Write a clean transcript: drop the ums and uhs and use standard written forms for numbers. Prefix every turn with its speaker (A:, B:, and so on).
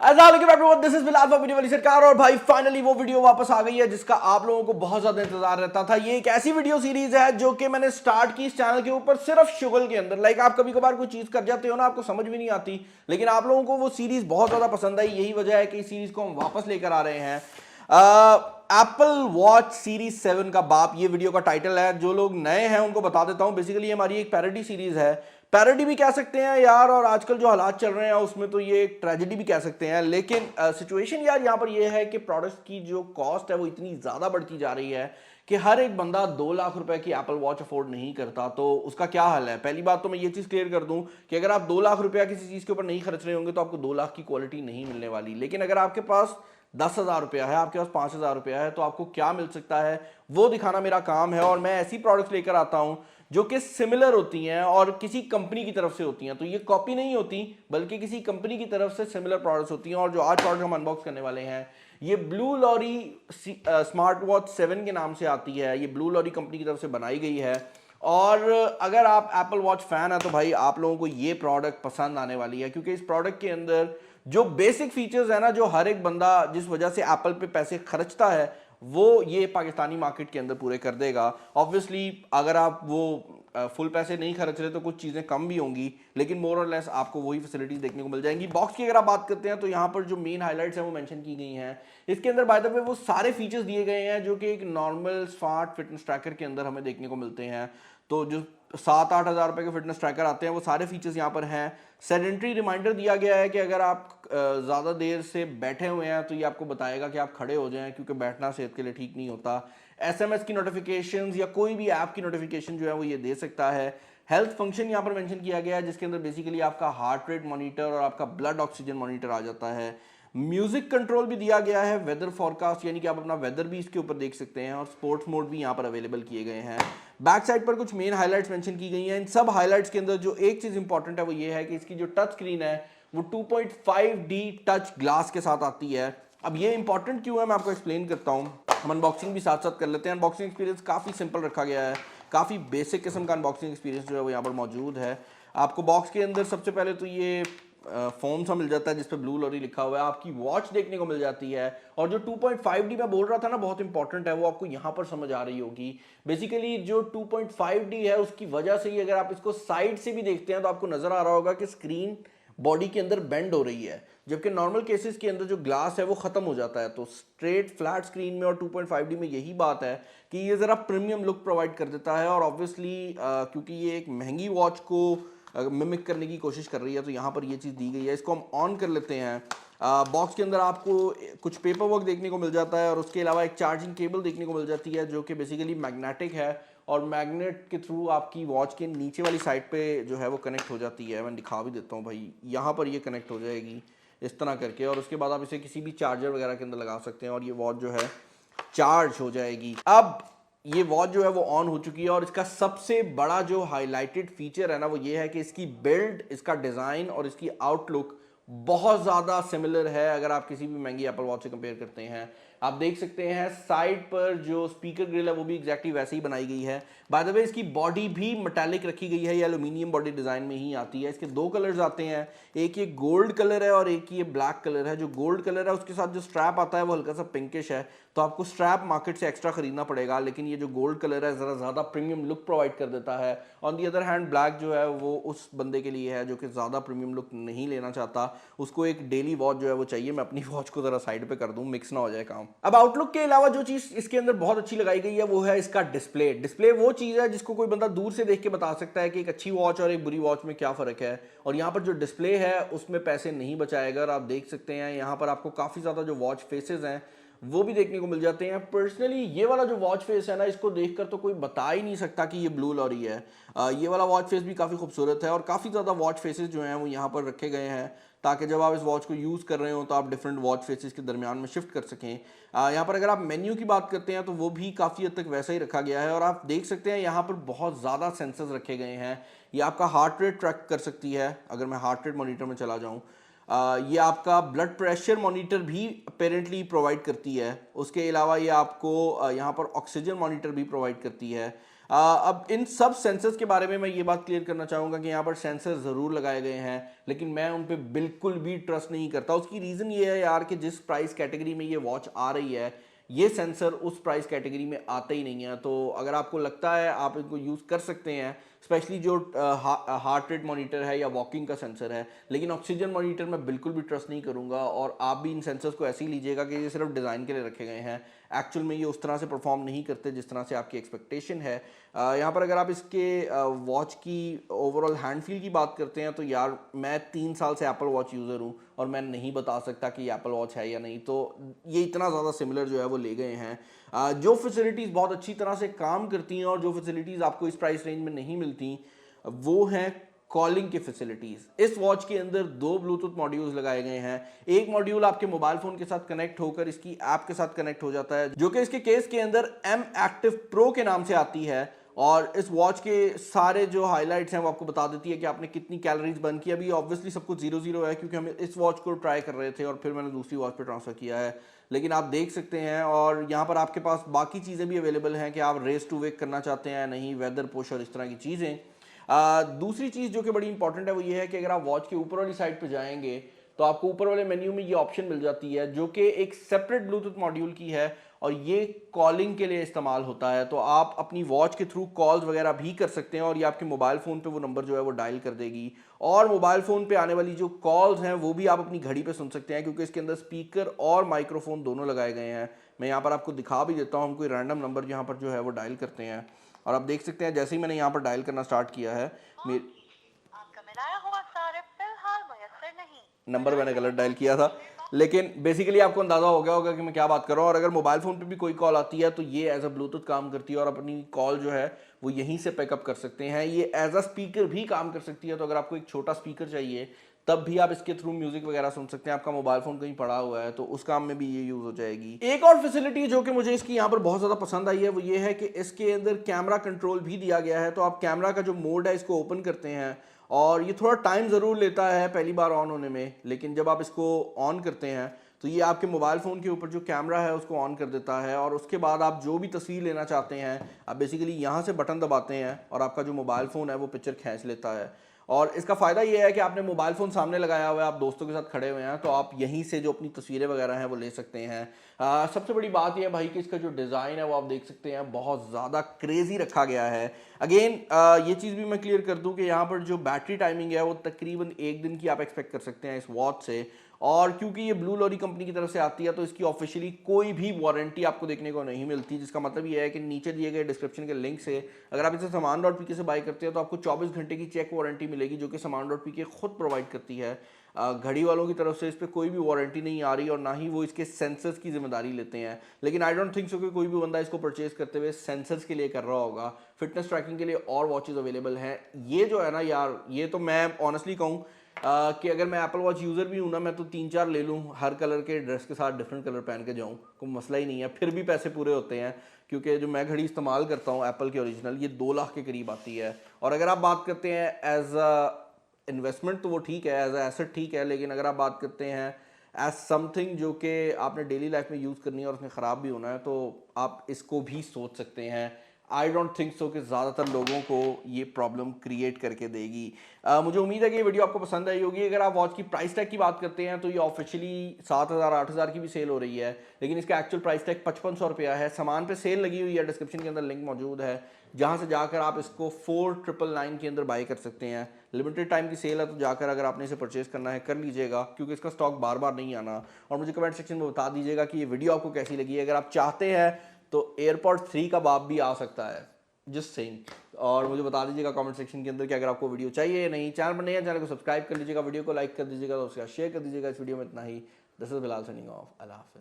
A: This is Bilal video वाली सरकार। और भाई फाइनली वो वीडियो वापस आ गई है जिसका आप लोगों को बहुत ज्यादा इंतजार रहता था। ये एक ऐसी वीडियो सीरीज है जो कि मैंने स्टार्ट की इस चैनल के ऊपर सिर्फ शुगल के अंदर। लाइक आप कभी कभार कोई चीज कर जाते हो ना, आपको समझ भी नहीं आती, लेकिन आप लोगों को वो सीरीज बहुत ज्यादा पसंद आई। यही वजह है कि इस सीरीज को हम वापस लेकर आ रहे हैं। एप्पल वॉच सीरीज 7 का बाप, ये वीडियो का टाइटल है। जो लोग नए हैं उनको बता देता हूं, बेसिकली हमारी एक पैरोडी सीरीज है। पैरोडी भी कह सकते हैं यार, और आजकल जो हालात चल रहे हैं उसमें तो ये एक ट्रेजेडी भी कह सकते हैं। लेकिन सिचुएशन यार यहाँ पर ये है कि प्रोडक्ट्स की जो कॉस्ट है वो इतनी ज़्यादा बढ़ती जा रही है कि हर एक बंदा 2 लाख रुपए की एप्पल वॉच अफोर्ड नहीं करता। तो उसका क्या हाल है? पहली बात तो मैं ये चीज़ क्लियर कर दूं कि अगर आप 2 लाख रुपया किसी चीज़ के ऊपर नहीं खर्च रहे होंगे तो आपको 2 लाख की क्वालिटी नहीं मिलने वाली। लेकिन अगर आपके पास 10,000 रुपया है, आपके पास 5,000 रुपया है, तो आपको क्या मिल सकता है वो दिखाना मेरा काम है। और मैं ऐसी प्रोडक्ट्स लेकर आता हूं जो कि सिमिलर होती हैं और किसी कंपनी की तरफ से होती हैं। तो ये कॉपी नहीं होती बल्कि किसी कंपनी की तरफ से सिमिलर प्रोडक्ट्स होती हैं। और जो आज प्रोडक्ट हम अनबॉक्स करने वाले हैं ये ब्लू लॉरी स्मार्ट वॉच 7 के नाम से आती है। ये ब्लू लॉरी कंपनी की तरफ से बनाई गई है। और अगर आप एप्पल वॉच फैन है तो भाई आप लोगों को ये प्रोडक्ट पसंद आने वाली है, क्योंकि इस प्रोडक्ट के अंदर जो बेसिक फीचर्स है ना, जो हर एक बंदा जिस वजह से एप्पल पे पैसे खर्चता है वो ये पाकिस्तानी मार्केट के अंदर पूरे कर देगा। ऑब्वियसली अगर आप वो फुल पैसे नहीं खर्च रहे तो कुछ चीज़ें कम भी होंगी, लेकिन मोर और लेस आपको वही फैसिलिटीज देखने को मिल जाएंगी। बॉक्स की अगर आप बात करते हैं तो यहाँ पर जो मेन हाइलाइट्स हैं वो मेंशन की गई हैं। इसके अंदर बाय द वे वो सारे फीचर्स दिए गए हैं जो कि एक नॉर्मल स्मार्ट फिटनेस ट्रैकर के अंदर हमें देखने को मिलते हैं। तो जो 7-8 हज़ार रुपए के फिटनेस ट्रैकर आते हैं वो सारे फीचर्स यहाँ पर हैं। सेडेंट्री रिमाइंडर दिया गया है कि अगर आप ज़्यादा देर से बैठे हुए हैं तो ये आपको बताएगा कि आप खड़े हो जाएं, क्योंकि बैठना सेहत के लिए ठीक नहीं होता। एसएमएस की नोटिफिकेशंस या कोई भी ऐप की नोटिफिकेशन जो है वो ये दे सकता है। हेल्थ फंक्शन यहाँ पर मेंशन किया गया है जिसके अंदर बेसिकली आपका हार्ट रेट मॉनिटर और आपका ब्लड ऑक्सीजन मॉनिटर आ जाता है। म्यूजिक कंट्रोल भी दिया गया है, वेदर फॉरकास्ट यानी कि आप अपना वेदर भी इसके ऊपर देख सकते हैं, और स्पोर्ट्स मोड भी यहाँ पर अवेलेबल किए गए हैं। बैक साइड पर कुछ मेन हाइलाइट्स मेंशन की गई हैं। इन सब हाइलाइट्स के अंदर जो एक चीज इंपॉर्टेंट है वो ये है कि इसकी जो टच स्क्रीन है वो 2.5D टच ग्लास के साथ आती है। अब ये इंपॉर्टेंट क्यों है मैं आपको एक्सप्लेन करता हूँ। हम अनबॉक्सिंग भी साथ साथ कर लेते हैं। अनबॉक्सिंग एक्सपीरियंस काफ़ी सिंपल रखा गया है, काफ़ी बेसिक किस्म का अनबॉक्सिंग एक्सपीरियंस जो है वो यहाँ पर मौजूद है। आपको बॉक्स के अंदर सबसे पहले तो ये फोन सा मिल जाता है जिस पे ब्लू लॉरी लिखा हुआ है। आपकी वॉच देखने को मिल जाती है, और जो 2.5D मैं बोल रहा था ना बहुत इंपॉर्टेंट है, वो आपको यहाँ पर समझ आ रही होगी। बेसिकली जो 2.5D है उसकी वजह से ही अगर आप इसको साइड से भी देखते हैं तो आपको नजर आ रहा होगा कि स्क्रीन बॉडी के अंदर बेंड हो रही है, जबकि नॉर्मल केसेस के अंदर जो ग्लास है वो खत्म हो जाता है। तो स्ट्रेट फ्लैट स्क्रीन में और 2.5D में यही बात है कि ये ज़रा प्रीमियम लुक प्रोवाइड कर देता है। और ऑब्वियसली क्योंकि ये एक महंगी वॉच को मिमिक करने की कोशिश कर रही है तो यहाँ पर ये चीज़ दी गई है। इसको हम ऑन कर लेते हैं। बॉक्स के अंदर आपको कुछ पेपर वर्क देखने को मिल जाता है, और उसके अलावा एक चार्जिंग केबल देखने को मिल जाती है जो कि बेसिकली मैग्नेटिक है, और मैग्नेट के थ्रू आपकी वॉच के नीचे वाली साइड पे जो है वो कनेक्ट हो जाती है। मैं दिखा भी देता हूँ भाई, यहाँ पर ये कनेक्ट हो जाएगी इस तरह करके, और उसके बाद आप इसे किसी भी चार्जर वगैरह के अंदर लगा सकते हैं और ये वॉच जो है चार्ज हो जाएगी। अब ये वॉच जो है वो ऑन हो चुकी है, और इसका सबसे बड़ा जो हाईलाइटेड फीचर है ना वो ये है कि इसकी बिल्ड, इसका डिज़ाइन और इसकी आउटलुक बहुत ज़्यादा सिमिलर है अगर आप किसी भी महंगी एप्पल वॉच से कंपेयर करते हैं। आप देख सकते हैं साइड पर जो स्पीकर ग्रिल है वो भी एग्जैक्टली वैसे ही बनाई गई है। बाय द वे इसकी बॉडी भी मेटालिक रखी गई है, ये एल्यूमिनियम बॉडी डिज़ाइन में ही आती है। इसके 2 कलर्स आते हैं, एक ये गोल्ड कलर है और एक ये ब्लैक कलर है। जो गोल्ड कलर है उसके साथ जो स्ट्रैप आता है वो हल्का सा पिंकिश है, तो आपको स्ट्रैप मार्केट से एक्स्ट्रा खरीदना पड़ेगा। लेकिन ये जो गोल्ड कलर है ज़रा ज़्यादा प्रीमियम लुक प्रोवाइड कर देता है। On the other hand black जो है वो उस बंदे के लिए है जो कि ज़्यादा प्रीमियम लुक नहीं लेना चाहता, उसको एक डेली वॉच जो है वो चाहिए। मैं अपनी वॉच को ज़रा साइड पे कर दूँ, मिक्स ना हो जाए काम। अब आउटलुक के अलावा जो चीज़ इसके अंदर बहुत अच्छी लगाई गई है वो है इसका डिस्प्ले। डिस्प्ले वो चीज़ है जिसको कोई बंदा दूर से देख के बता सकता है कि एक अच्छी वॉच और एक बुरी वॉच में क्या फ़र्क है। और यहाँ पर जो डिस्प्ले है उसमें पैसे नहीं बचाएगा, और आप देख सकते हैं यहाँ पर आपको काफ़ी ज़्यादा जो वॉच फेसेस हैं वो भी देखने को मिल जाते हैं। पर्सनली ये वाला जो वॉच फेस है ना, इसको देखकर तो कोई बता ही नहीं सकता कि ये ब्लू लॉरी है। ये वाला वॉच फेस भी काफ़ी खूबसूरत है, और काफ़ी ज़्यादा वॉच फेसेस जो हैं वो यहाँ पर रखे गए हैं ताकि जब आप इस वॉच को यूज़ कर रहे हो तो आप डिफरेंट वॉच फेसेस के दरमियान में शिफ्ट कर सकें। यहाँ पर अगर आप मेन्यू की बात करते हैं तो वो भी काफ़ी हद तक वैसा ही रखा गया है, और आप देख सकते हैं यहाँ पर बहुत ज़्यादा सेंसर्स रखे गए हैं। ये आपका हार्ट रेट ट्रैक कर सकती है, अगर मैं हार्ट रेट मॉनिटर में चला जाऊँ। ये आपका ब्लड प्रेशर मॉनिटर भी अपेरेंटली प्रोवाइड करती है। उसके अलावा ये आपको यहाँ पर ऑक्सीजन मॉनिटर भी प्रोवाइड करती है। अब इन सब सेंसर्स के बारे में मैं ये बात क्लियर करना चाहूँगा कि यहाँ पर सेंसर ज़रूर लगाए गए हैं, लेकिन मैं उन पर बिल्कुल भी ट्रस्ट नहीं करता। उसकी रीज़न ये है यार कि जिस प्राइस कैटेगरी में ये वॉच आ रही है, ये सेंसर उस प्राइस कैटेगरी में आते ही नहीं है। तो अगर आपको लगता है आप इनको यूज़ कर सकते हैं, स्पेशली जो हार्ट रेट मॉनिटर है या वॉकिंग का सेंसर है, लेकिन ऑक्सीजन मॉनिटर मैं बिल्कुल भी ट्रस्ट नहीं करूँगा। और आप भी इन सेंसर्स को ऐसे ही लीजिएगा कि ये सिर्फ डिज़ाइन के लिए रखे गए हैं, एक्चुअल में ये उस तरह से परफॉर्म नहीं करते जिस तरह से आपकी एक्सपेक्टेशन है। यहाँ पर अगर आप इसके वॉच की ओवरऑल हैंड फील की बात करते हैं तो यार मैं 3 साल से एप्पल वॉच यूज़र हूँ और मैं नहीं बता सकता कि एप्पल वॉच है या नहीं। तो ये इतना ज़्यादा सिमिलर जो है वो ले गए हैं। जो फैसिलिटीज़ बहुत अच्छी तरह से काम करती हैं और जो फैसिलिटीज़ आपको इस प्राइस रेंज में नहीं मिलती, वो हैं कॉलिंग की फैसिलिटीज़। इस वॉच के अंदर 2 ब्लूटूथ मॉड्यूल्स लगाए गए हैं। एक मॉड्यूल आपके मोबाइल फ़ोन के साथ कनेक्ट होकर इसकी ऐप के साथ कनेक्ट हो जाता है, जो कि इसके केस के अंदर M एक्टिव प्रो के नाम से आती है। और इस वॉच के सारे जो हाइलाइट्स हैं वो आपको बता देती है कि आपने कितनी कैलोरीज बर्न की। अभी ऑब्वियसली सब कुछ 0-0 है क्योंकि हम इस वॉच को ट्राई कर रहे थे और फिर मैंने दूसरी वॉच पे ट्रांसफ़र किया है, लेकिन आप देख सकते हैं। और यहाँ पर आपके पास बाकी चीज़ें भी अवेलेबल हैं कि आप रेस टू वेक करना चाहते हैं, नहीं वेदर पुश और इस तरह की चीज़ें। दूसरी चीज़ जो कि बड़ी इंपॉर्टेंट है वो ये है कि अगर आप वॉच के ऊपर वाली साइड पे जाएंगे तो आपको ऊपर वाले मेन्यू में ये ऑप्शन मिल जाती है, जो कि एक सेपरेट ब्लूटूथ मॉड्यूल की है और ये कॉलिंग के लिए इस्तेमाल होता है। तो आप अपनी वॉच के थ्रू कॉल्स वगैरह भी कर सकते हैं और ये आपके मोबाइल फ़ोन पे वो नंबर जो है वो डायल कर देगी। और मोबाइल फ़ोन पे आने वाली जो कॉल्स हैं वो भी आप अपनी घड़ी पे सुन सकते हैं, क्योंकि इसके अंदर स्पीकर और माइक्रोफोन दोनों लगाए गए हैं। मैं यहाँ पर आपको दिखा भी देता हूँ, हम कोई रैंडम नंबर यहाँ पर जो है वो डायल करते हैं और आप देख सकते हैं जैसे ही मैंने यहाँ पर डायल करना स्टार्ट किया है, आपका मिलाया हुआ सारिफ फिलहाल मुयस्सर नहीं, नंबर मैंने गलत डायल किया था, लेकिन बेसिकली आपको अंदाजा हो गया होगा कि मैं क्या बात कर रहा हूँ। और अगर मोबाइल फ़ोन पे भी कोई कॉल आती है तो ये एज अ ब्लूटूथ काम करती है और अपनी कॉल जो है वो यहीं से पिकअप कर सकते हैं। ये एज अ स्पीकर भी काम कर सकती है, तो अगर आपको एक छोटा स्पीकर चाहिए तब भी आप इसके थ्रू म्यूजिक वगैरह सुन सकते हैं। आपका मोबाइल फोन कहीं पड़ा हुआ है तो उस काम में भी ये यूज हो जाएगी। एक और फैसिलिटी जो कि मुझे इसकी यहाँ पर बहुत ज़्यादा पसंद आई है वो ये है कि इसके अंदर कैमरा कंट्रोल भी दिया गया है। तो आप कैमरा का जो मोड है इसको ओपन करते हैं और ये थोड़ा टाइम ज़रूर लेता है पहली बार ऑन होने में, लेकिन जब आप इसको ऑन करते हैं तो ये आपके मोबाइल फ़ोन के ऊपर जो कैमरा है उसको ऑन कर देता है और उसके बाद आप जो भी तस्वीर लेना चाहते हैं आप बेसिकली यहाँ से बटन दबाते हैं और आपका जो मोबाइल फ़ोन है वो पिक्चर खींच लेता है। और इसका फ़ायदा ये है कि आपने मोबाइल फ़ोन सामने लगाया हुआ है, आप दोस्तों के साथ खड़े हुए हैं तो आप यहीं से जो अपनी तस्वीरें वगैरह हैं वो ले सकते हैं। सबसे बड़ी बात यह है भाई कि इसका जो डिज़ाइन है वो आप देख सकते हैं बहुत ज़्यादा क्रेजी रखा गया है। अगेन ये चीज़ भी मैं क्लियर कर दूं कि यहाँ पर जो बैटरी टाइमिंग है वो तकरीबन 1 दिन की आप एक्सपेक्ट कर सकते हैं इस वॉच से। और क्योंकि ये ब्लू लॉरी कंपनी की तरफ से आती है तो इसकी ऑफिशियली कोई भी वारंटी आपको देखने को नहीं मिलती, जिसका मतलब ये है कि नीचे दिए गए डिस्क्रिप्शन के लिंक से अगर आप इसे सामान.pk से बाय करते हैं तो आपको 24 घंटे की चेक वारंटी मिलेगी, जो कि सामान.pk खुद प्रोवाइड करती है। घड़ी वालों की तरफ से इस पर कोई भी वारंटी नहीं आ रही और ना ही वो इसके सेंसर्स की जिम्मेदारी लेते हैं। लेकिन आई डोंट थिंक सो कि कोई भी बंदा इसको परचेज करते हुए सेंसर्स के लिए कर रहा होगा। फिटनेस ट्रैकिंग के लिए और वॉचेस अवेलेबल हैं। ये जो है ना यार, ये तो मैं ऑनेस्टली कहूँ कि अगर मैं एप्पल वॉच यूज़र भी हूँ ना, मैं तो 3-4 ले लूँ, हर कलर के ड्रेस के साथ डिफरेंट कलर पहन के जाऊँ, कोई मसला ही नहीं है, फिर भी पैसे पूरे होते हैं। क्योंकि जो मैं घड़ी इस्तेमाल करता हूँ एप्पल की ओरिजिनल, ये 2 लाख के करीब आती है। और अगर आप बात करते हैं एज अ इन्वेस्टमेंट तो वो ठीक है, एज अ एसेट ठीक है, लेकिन अगर आप बात करते हैं एज समथिंग जो कि आपने डेली लाइफ में यूज़ करनी है और उसमें ख़राब भी होना है, तो आप इसको भी सोच सकते हैं। आई डोंट थिंक सो कि ज़्यादातर लोगों को ये प्रॉब्लम क्रिएट करके देगी। मुझे उम्मीद है कि ये वीडियो आपको पसंद आई होगी। अगर आप वॉच की प्राइस टैग की बात करते हैं तो ये ऑफिशियली 7,000-8,000 की भी सेल हो रही है, लेकिन इसका एक्चुअल प्राइस टैग 5500 रुपया है। सामान पे सेल लगी हुई है, डिस्क्रिप्शन के अंदर लिंक मौजूद है जहाँ से जाकर आप इसको 4999 के अंदर बाई कर सकते हैं। लिमिटेड टाइम की सेल है तो जाकर अगर आपने इसे परचेज करना है कर लीजिएगा, क्योंकि इसका स्टॉक बार बार नहीं आना। और मुझे कमेंट सेक्शन में बता दीजिएगा कि ये वीडियो आपको कैसी लगी। अगर आप चाहते हैं तो एयरपॉड 3 का बाप भी आ सकता है, जस्ट सेइंग। और मुझे बता दीजिएगा कमेंट सेक्शन के अंदर कि अगर आपको वीडियो चाहिए या नहीं। चैनल पर नहीं है, चैनल को सब्सक्राइब कर लीजिएगा, वीडियो को लाइक कर दीजिएगा, तो उसका शेयर कर दीजिएगा। इस वीडियो में इतना ही। This is Bilal signing off. अल्लाह हाफिज़।